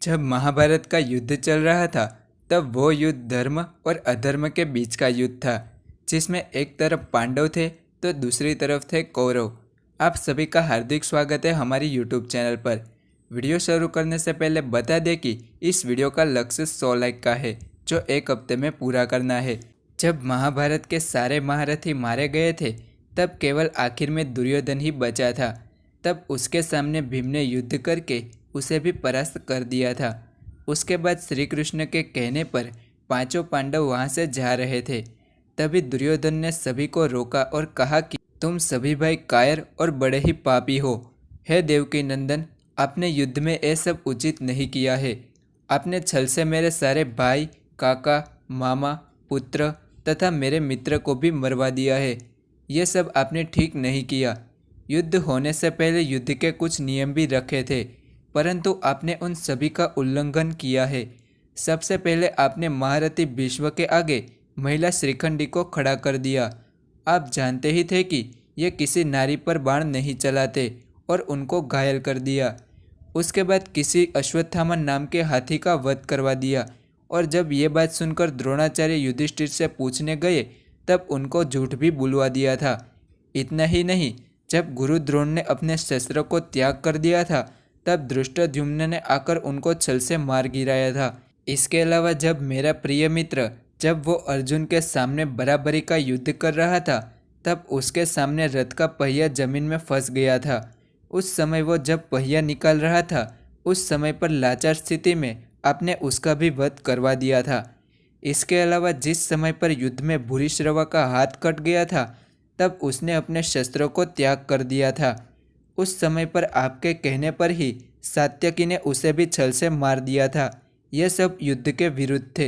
जब महाभारत का युद्ध चल रहा था तब वो युद्ध धर्म और अधर्म के बीच का युद्ध था, जिसमें एक तरफ पांडव थे तो दूसरी तरफ थे कौरव। आप सभी का हार्दिक स्वागत है हमारी यूट्यूब चैनल पर। वीडियो शुरू करने से पहले बता दें कि इस वीडियो का लक्ष्य 100 लाइक का है, जो एक हफ्ते में पूरा करना है। जब महाभारत के सारे महारथी मारे गए थे तब केवल आखिर में दुर्योधन ही बचा था। तब उसके सामने भीम ने युद्ध करके उसे भी परास्त कर दिया था। उसके बाद श्री कृष्ण के कहने पर पांचों पांडव वहां से जा रहे थे। तभी दुर्योधन ने सभी को रोका और कहा कि तुम सभी भाई कायर और बड़े ही पापी हो। हे देवकी नंदन, आपने युद्ध में ये सब उचित नहीं किया है। आपने छल से मेरे सारे भाई, काका, मामा, पुत्र तथा मेरे मित्र को भी मरवा दिया है। ये सब आपने ठीक नहीं किया। युद्ध होने से पहले युद्ध के कुछ नियम भी रखे थे, परंतु आपने उन सभी का उल्लंघन किया है। सबसे पहले आपने महारथी भीष्म के आगे महिला श्रीखंडी को खड़ा कर दिया। आप जानते ही थे कि ये किसी नारी पर बाण नहीं चलाते और उनको घायल कर दिया। उसके बाद किसी अश्वत्थामा नाम के हाथी का वध करवा दिया, और जब ये बात सुनकर द्रोणाचार्य युधिष्ठिर से पूछने गए तब उनको झूठ भी बुलवा दिया था। इतना ही नहीं, जब गुरु द्रोण ने अपने शस्त्र को त्याग कर दिया था तब धृष्टद्युम्न ने आकर उनको छल से मार गिराया था। इसके अलावा जब मेरा प्रिय मित्र जब वो अर्जुन के सामने बराबरी का युद्ध कर रहा था तब उसके सामने रथ का पहिया जमीन में फंस गया था। उस समय वो जब पहिया निकाल रहा था उस समय पर लाचार स्थिति में आपने उसका भी वध करवा दिया था। इसके अलावा जिस समय पर युद्ध में भूरिश्रवा का हाथ कट गया था तब उसने अपने शस्त्रों को त्याग कर दिया था। उस समय पर आपके कहने पर ही सात्यकी ने उसे भी छल से मार दिया था। यह सब युद्ध के विरुद्ध थे।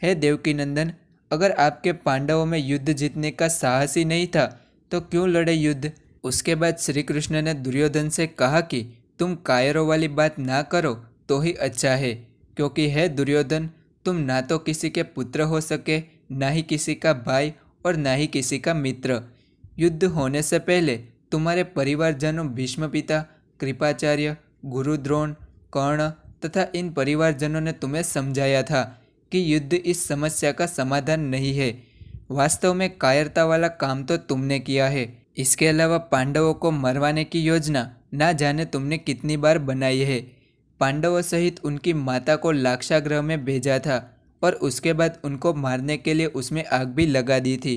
हे देवकी नंदन, अगर आपके पांडवों में युद्ध जीतने का साहस ही नहीं था तो क्यों लड़े युद्ध। उसके बाद श्री कृष्ण ने दुर्योधन से कहा कि तुम कायरों वाली बात ना करो तो ही अच्छा है, क्योंकि हे दुर्योधन, तुम ना तो किसी के पुत्र हो सके, ना ही किसी का भाई और ना ही किसी का मित्र। युद्ध होने से पहले तुम्हारे परिवारजनों भीष्म पिता, कृपाचार्य, गुरु द्रोण, कर्ण तथा इन परिवारजनों ने तुम्हें समझाया था कि युद्ध इस समस्या का समाधान नहीं है। वास्तव में कायरता वाला काम तो तुमने किया है। इसके अलावा पांडवों को मरवाने की योजना ना जाने तुमने कितनी बार बनाई है। पांडवों सहित उनकी माता को लाक्षागृह में भेजा था और उसके बाद उनको मारने के लिए उसमें आग भी लगा दी थी।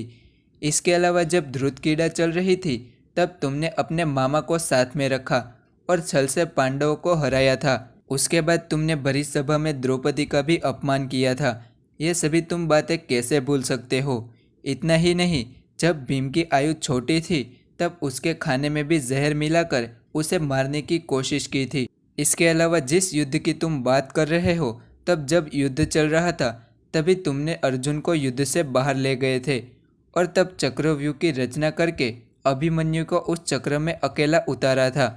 इसके अलावा जब ध्रुत कीड़ा चल रही थी तब तुमने अपने मामा को साथ में रखा और छल से पांडवों को हराया था। उसके बाद तुमने भरी सभा में द्रौपदी का भी अपमान किया था। ये सभी तुम बातें कैसे भूल सकते हो। इतना ही नहीं, जब भीम की आयु छोटी थी तब उसके खाने में भी जहर मिलाकर उसे मारने की कोशिश की थी। इसके अलावा जिस युद्ध की तुम बात कर रहे हो तब जब युद्ध चल रहा था तभी तुमने अर्जुन को युद्ध से बाहर ले गए थे और तब चक्रव्यूह की रचना करके अभिमन्यु को उस चक्र में अकेला उतारा था।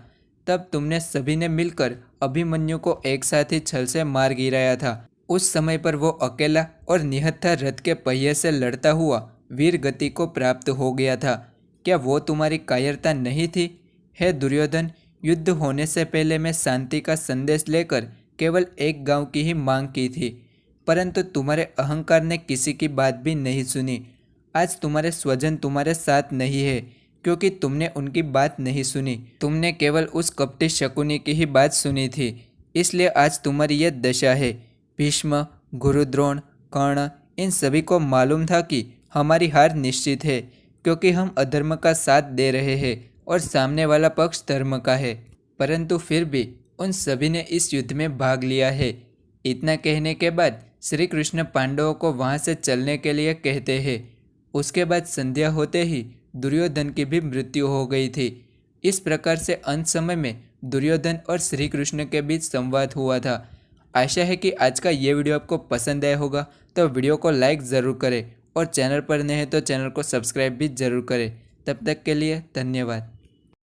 तब तुमने सभी ने मिलकर अभिमन्यु को एक साथ ही छल से मार गिराया था। उस समय पर वो अकेला और निहत्था रथ के पहिए से लड़ता हुआ वीर गति को प्राप्त हो गया था। क्या वो तुम्हारी कायरता नहीं थी। हे दुर्योधन, युद्ध होने से पहले मैं शांति का संदेश लेकर केवल एक गांव की ही मांग की थी, परंतु तुम्हारे अहंकार ने किसी की बात भी नहीं सुनी। आज तुम्हारे स्वजन तुम्हारे साथ नहीं है क्योंकि तुमने उनकी बात नहीं सुनी। तुमने केवल उस कपटी शकुनी की ही बात सुनी थी, इसलिए आज तुम्हारी यह दशा है। भीष्म, गुरुद्रोण, कर्ण, इन सभी को मालूम था कि हमारी हार निश्चित है, क्योंकि हम अधर्म का साथ दे रहे हैं और सामने वाला पक्ष धर्म का है, परंतु फिर भी उन सभी ने इस युद्ध में भाग लिया है। इतना कहने के बाद श्री कृष्ण पांडवों को वहां से चलने के लिए कहते हैं। उसके बाद संध्या होते ही दुर्योधन की भी मृत्यु हो गई थी। इस प्रकार से अंत समय में दुर्योधन और श्री कृष्ण के बीच संवाद हुआ था। आशा है कि आज का ये वीडियो आपको पसंद आया होगा, तो वीडियो को लाइक ज़रूर करें और चैनल पर नए हैं तो चैनल को सब्सक्राइब भी ज़रूर करें। तब तक के लिए धन्यवाद।